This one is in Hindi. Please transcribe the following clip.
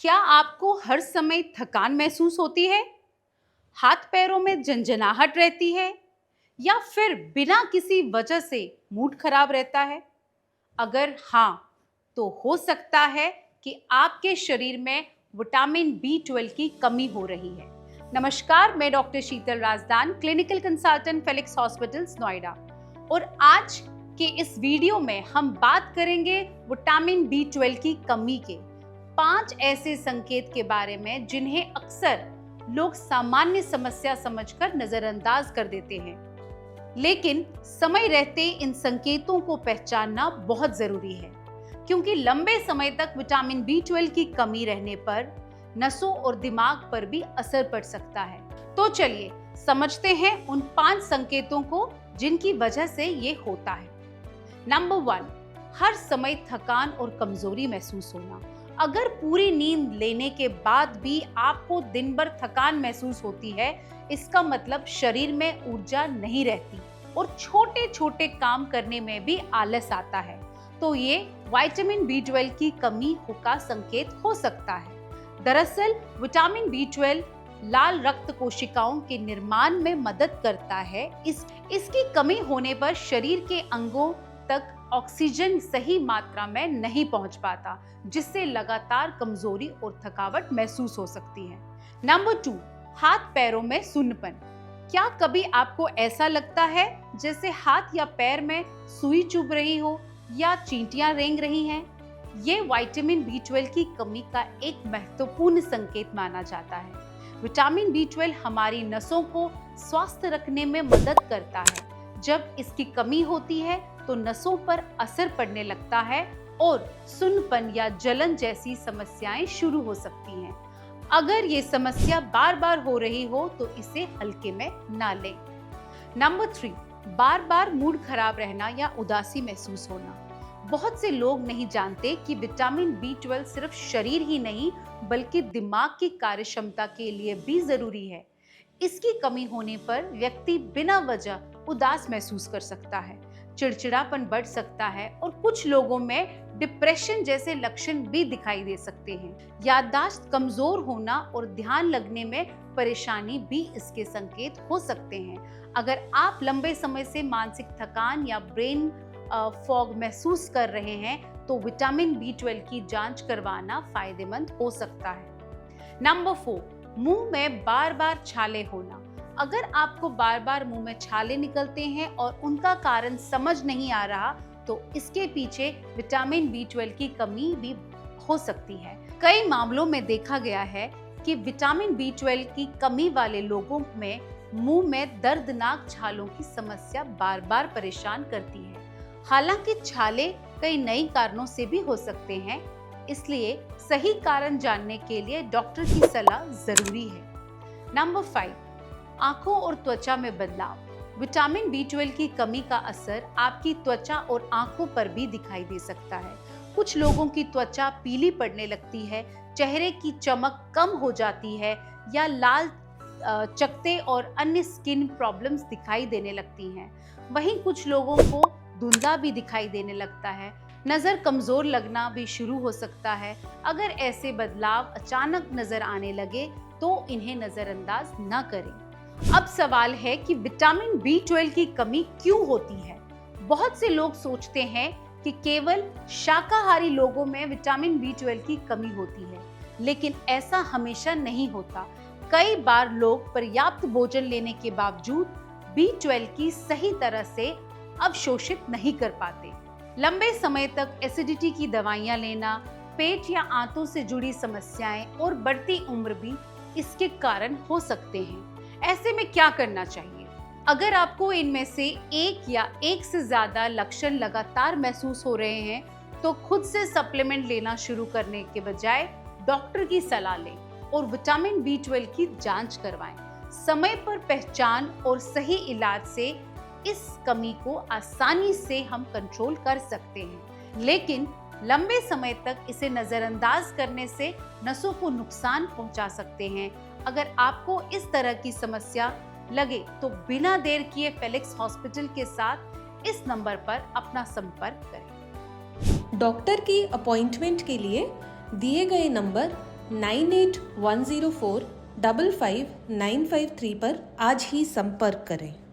क्या आपको हर समय थकान महसूस होती है? हाथ पैरों में झंझनाहट रहती है या फिर बिना किसी वजह से मूड खराब रहता है? अगर हाँ, तो हो सकता है कि आपके शरीर में विटामिन बी 12 की कमी हो रही है। नमस्कार, मैं doctor Sheetal Rajdan, clinical consultant Felix hospitals Noida, और आज के इस वीडियो में हम बात करेंगे विटामिन बी 12 की कमी के 5 ऐसे संकेत के बारे में जिन्हें अक्सर लोग सामान्य समस्या समझकर नजरअंदाज कर देते हैं। लेकिन समय रहते इन संकेतों को पहचानना बहुत जरूरी है, क्योंकि लंबे समय तक विटामिन बी 12 की कमी रहने पर नसों और दिमाग पर भी असर पड़ सकता है। तो चलिए समझते हैं उन 5 संकेतों को जिनकी वजह से ये होता है। नंबर 1, हर समय थकान और कमजोरी महसूस होना। अगर पूरी नींद लेने के बाद भी आपको दिन भर थकान महसूस होती है, इसका मतलब शरीर में ऊर्जा नहीं रहती और छोटे छोटे काम करने में भी आलस आता है। तो ये विटामिन बी 12 की कमी का संकेत हो सकता है। दरअसल विटामिन बी 12 लाल रक्त कोशिकाओं के निर्माण में मदद करता है। इसकी कमी होने पर शरीर के अंगों तक ऑक्सीजन सही मात्रा में नहीं पहुंच पाता, जिससे लगातार कमजोरी और थकावट महसूस हो सकती है। नंबर 2, हाथ पैरों में सुन्नपन। क्या कभी आपको ऐसा लगता है जैसे हाथ या पैर में सुई चुभ रही हो या चींटियां रेंग रही हैं? ये विटामिन बी 12 की कमी का एक महत्वपूर्ण संकेत माना जाता है। विटामिन बी 12 हमारी नसों को स्वस्थ रखने में मदद करता है। जब इसकी कमी होती है तो नसों पर असर पड़ने लगता है और सुन्नपन या जलन जैसी समस्याएं शुरू हो सकती हैं। अगर ये समस्या बार बार हो रही हो तो इसे हल्के में ना लें। नंबर 3, बार बार मूड खराब रहना या उदासी महसूस होना। बहुत से लोग नहीं जानते कि विटामिन बी 12 सिर्फ शरीर ही नहीं बल्कि दिमाग की कार्यक्षमता के लिए भी जरूरी है। इसकी कमी होने पर व्यक्ति बिना वजह उदास महसूस कर सकता है, चिड़चिड़ापन बढ़ सकता है और कुछ लोगों में डिप्रेशन जैसे लक्षण भी दिखाई दे सकते हैं। याददाश्त कमजोर होना और ध्यान लगने में परेशानी भी इसके संकेत हो सकते हैं। अगर आप लंबे समय से मानसिक थकान या ब्रेन फॉग महसूस कर रहे हैं तो विटामिन बी 12 की जांच करवाना फायदेमंद हो सकता है। नंबर 4, मुंह में बार बार छाले होना। अगर आपको बार बार मुंह में छाले निकलते हैं और उनका कारण समझ नहीं आ रहा तो इसके पीछे विटामिन बी 12 की कमी भी हो सकती है। कई मामलों में देखा गया है कि विटामिन बी 12 की कमी वाले लोगों में मुंह में दर्दनाक छालों की समस्या बार बार परेशान करती है। हालांकि छाले कई नए कारणों से भी हो सकते हैं, इसलिए सही कारण जानने के लिए डॉक्टर की सलाह जरूरी है। नंबर 5, आंखों और त्वचा में बदलाव। विटामिन बी 12 की कमी का असर आपकी त्वचा और आंखों पर भी दिखाई दे सकता है। कुछ लोगों की त्वचा पीली पड़ने लगती है, चेहरे की चमक कम हो जाती है या लाल चकत्ते और अन्य स्किन प्रॉब्लम्स दिखाई देने लगती हैं। वहीं कुछ लोगों को धुंधला भी दिखाई देने लगता है। नजर कमजोर लगना भी शुरू हो सकता है। अगर ऐसे बदलाव अचानक नजर आने लगे तो इन्हें नजरअंदाज न करें। अब सवाल है कि विटामिन बी 12 की कमी क्यों होती है? बहुत से लोग सोचते हैं कि केवल शाकाहारी लोगों में विटामिन बी 12 की कमी होती है, लेकिन ऐसा हमेशा नहीं होता। कई बार लोग पर्याप्त भोजन लेने के बावजूद बी 12 की सही तरह से अवशोषित नहीं कर पाते। लंबे समय तक एसिडिटी की दवाइयां लेना, पेट या आंतों से जुड़ी समस्याएं और बढ़ती उम्र भी इसके कारण हो सकते हैं। ऐसे में क्या करना चाहिए? अगर आपको इनमें से एक या एक से ज्यादा लक्षण लगातार महसूस हो रहे हैं तो खुद से सप्लीमेंट लेना शुरू करने के बजाय डॉक्टर की सलाह लें और विटामिन बी 12 की जांच करवाएं। समय पर पहचान और सही इलाज से इस कमी को आसानी से हम कंट्रोल कर सकते हैं, लेकिन लंबे समय तक इसे नजरअंदाज करने से नसों को नुकसान पहुंचा सकते हैं। अगर आपको इस तरह की समस्या लगे तो बिना देर किए फेलिक्स हॉस्पिटल के साथ इस नंबर पर अपना संपर्क करें। डॉक्टर की अपॉइंटमेंट के लिए दिए गए नंबर 9810455953 पर आज ही संपर्क करें।